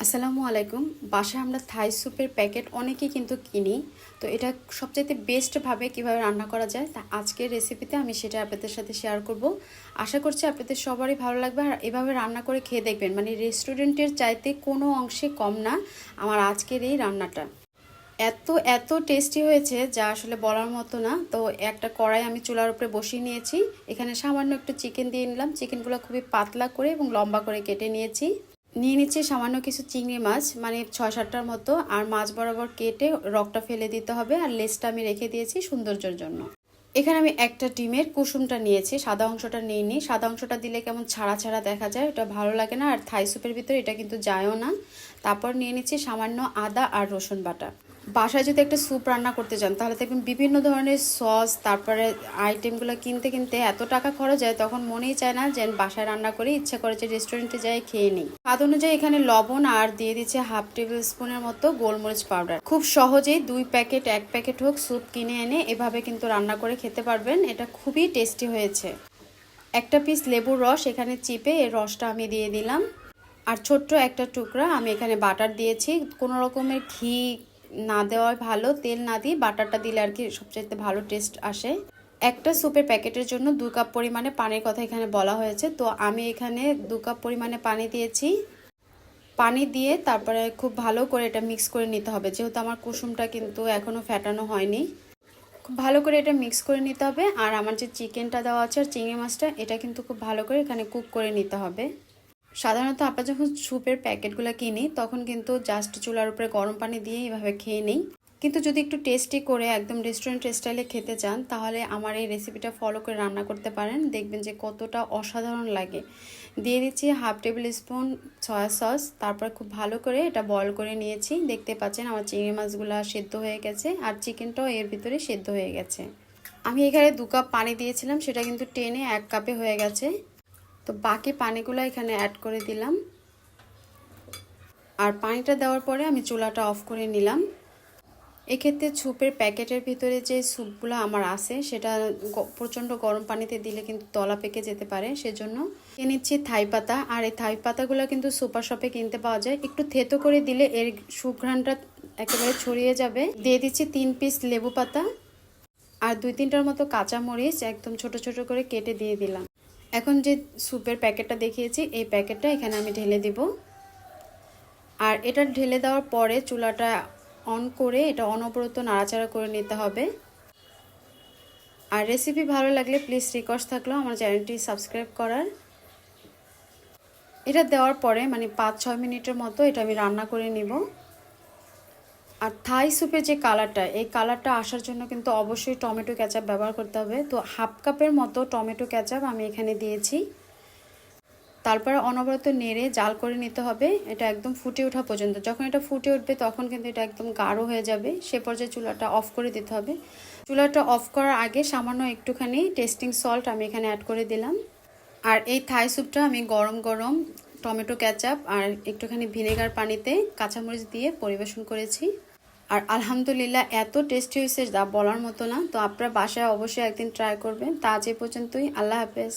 আসসালামু আলাইকুম। বাসায় আমরা থাই স্যুপের প্যাকেট অনেকেই কিন্তু কিনি। তো এটা সবচাইতে বেস্টভাবে কিভাবে রান্না করা যায় তা আজকের রেসিপিতে আমি সেটা আপনাদের সাথে শেয়ার করব। আশা করছি আপনাদের সবারই ভালো লাগবে আর এভাবে রান্না করে খেয়ে দেখবেন, মানে রেস্টুরেন্টের চাইতে কোনো অংশে কম না আমার আজকের এই রান্নাটা। এত এত টেস্টি হয়েছে যা আসলে বলার মতো না। তো একটা কড়াই আমি চুলার উপরে বসিয়ে নিয়েছি। এখানে সামান্য একটু চিকেন দিয়ে নিলাম। চিকেনগুলো খুবই পাতলা করে এবং লম্বা করে কেটে নিয়েছি। নিয়ে নিচ্ছি সামান্য কিছু চিংড়ি মাছ, মানে 6-7টার মতো। আর মাছ বরাবর কেটে রকটা ফেলে দিতে হবে, আর লেজটা আমি রেখে দিয়েছি সৌন্দর্যের জন্য। এখানে আমি একটা ডিমের কুসুমটা নিয়েছি, সাদা অংশটা নিইনি। সাদা অংশটা দিলে কেমন ছাড়া ছাড়া দেখা যায়, ওটা ভালো লাগে না। আর থাই স্যুপের ভিতরে এটা কিন্তু যায়ও না। তারপর নিয়ে নিচ্ছি সামান্য আদা আর রসুন বাটা। বাসায় যদি একটা স্যুপ রান্না করতে চান তাহলে দেখবেন বিভিন্ন ধরনের সস তারপরে আইটেমগুলো কিনতে কিনতে এত টাকা খরচ হয়, তখন মনেই চায় না যে বাসায় রান্না করে, ইচ্ছা করে যে রেস্টুরেন্টে যাই খেয়ে নিই। স্বাদ অনুযায়ী এখানে লবণ আর দিয়ে দিচ্ছে হাফ টেবিল স্পুনের মতো গোলমরিচ পাউডার। খুব সহজেই 2 প্যাকেট 1 প্যাকেট হোক স্যুপ কিনে এনে এভাবে কিন্তু রান্না করে খেতে পারবেন। এটা খুবই টেস্টি হয়েছে। একটা পিস লেবুর রস এখানে চিপে এই রসটা আমি দিয়ে দিলাম। আর ছোট্ট একটা টুকরা আমি এখানে বাটার দিয়েছি। কোনো রকমের ঘি না দেওয়াই ভালো, তেল না দিয়ে বাটারটা দিলে আর কি সবচেয়ে ভালো টেস্ট আসে। একটা স্যুপের প্যাকেটের জন্য 2 কাপ পরিমাণে পানির কথা এখানে বলা হয়েছে, তো আমি এখানে 2 কাপ পরিমাণে পানি দিয়েছি। পানি দিয়ে তারপরে খুব ভালো করে এটা মিক্স করে নিতে হবে, যেহেতু আমার কুসুমটা কিন্তু এখনও ফেটানো হয়নি। খুব ভালো করে এটা মিক্স করে নিতে হবে। আর আমার যে চিকেনটা দেওয়া আছে আর চিংড়ি মাছটা, এটা কিন্তু খুব ভালো করে এখানে কুক করে নিতে হবে। সাধারণত আমরা যখন স্যুপের প্যাকেটগুলো কিনি তখন কিন্তু জাস্ট চুলার উপরে গরম পানি দিয়ে এভাবে খেয়ে নিই। কিন্তু যদি একটু টেস্টি করে একদম রেস্টুরেন্ট স্টাইলে খেতে চান তাহলে আমার এই রেসিপিটা ফলো করে রান্না করতে পারেন, দেখবেন যে কতটা অসাধারণ লাগে। দিয়ে দিচ্ছি half table spoon soya sauce. তারপর খুব ভালো করে এটা বয়ল করে নিয়েছি। দেখতে পাচ্ছেন আমার চিংড়ি মাছগুলো সেদ্ধ হয়ে গেছে আর চিকেনটাও এর ভিতরে সেদ্ধ হয়ে গেছে। আমি এখানে 2 কাপ পানি দিয়েছিলাম, সেটা কিন্তু টেনে 1 কাপে হয়ে গেছে। তো বাকি পানিগুলো এখানে অ্যাড করে দিলাম। আর পানিটা দেওয়ার পরে আমি চুলাটা অফ করে নিলাম। এক্ষেত্রে স্যুপের প্যাকেটের ভিতরে যে স্যুপগুলো আমার আছে সেটা প্রচণ্ড গরম পানিতে দিলে কিন্তু তলা পেকে যেতে পারে, সেজন্য নিয়ে নিচ্ছি থাই পাতা। আর এই থাই পাতাগুলো কিন্তু সুপার শপে কিনতে পাওয়া যায়। একটু থেতো করে দিলে এর সুঘ্রাণটা একেবারে ছড়িয়ে যাবে। দিয়ে দিচ্ছি 3 পিস লেবু পাতা আর 2-3টার মতো কাঁচামরিচ একদম ছোট ছোট করে কেটে দিয়ে দিলাম। এখন যে স্যুপের প্যাকেটটা দেখিয়েছি এই প্যাকেটটা এখানে আমি ঢেলে দিব। আর এটা ঢেলে দেওয়ার পরে চুলাটা অন করে এটা অনবরত নাড়াচাড়া করে নিতে হবে। আর রেসিপি ভালো লাগলে প্লিজ রিকোয়েস্ট থাকলো আমার চ্যানেলটি সাবস্ক্রাইব করার। এটা দেওয়ার পরে মানে 5-6 মিনিটের মতো এটা আমি রান্না করে নিব। আর থাই স্যুপের যে কালারটা, এই কালারটা আসার জন্য কিন্তু অবশ্যই টমেটো কেচাপ ব্যবহার করতে হবে। তো হাফ কাপের মতো টমেটো কেচাপ আমি এখানে দিয়েছি। তারপরে অনবরত নেড়ে জাল করে নিতে হবে এটা একদম ফুটে ওঠা পর্যন্ত। যখন এটা ফুটে উঠবে তখন কিন্তু এটা একদম গাঢ় হয়ে যাবে, সে পর্যায়ে চুলাটা অফ করে দিতে হবে। চুলাটা অফ করার আগে সামান্য একটুখানি টেস্টিং সল্ট আমি এখানে অ্যাড করে দিলাম। আর এই থাই স্যুপটা আমি গরম গরম টমেটো কেচাপ আর একটুখানি ভিনেগার পানিতে কাঁচামরিচ দিয়ে পরিবেশন করেছি। আর আলহামদুলিল্লাহ এত টেস্টি হয়েছে যা বলার মতো না। তো আপনারা বাসায় অবশ্যই একদিন ট্রাই করবেন। তা আজ এই পর্যন্তই। আল্লাহ হাফেজ।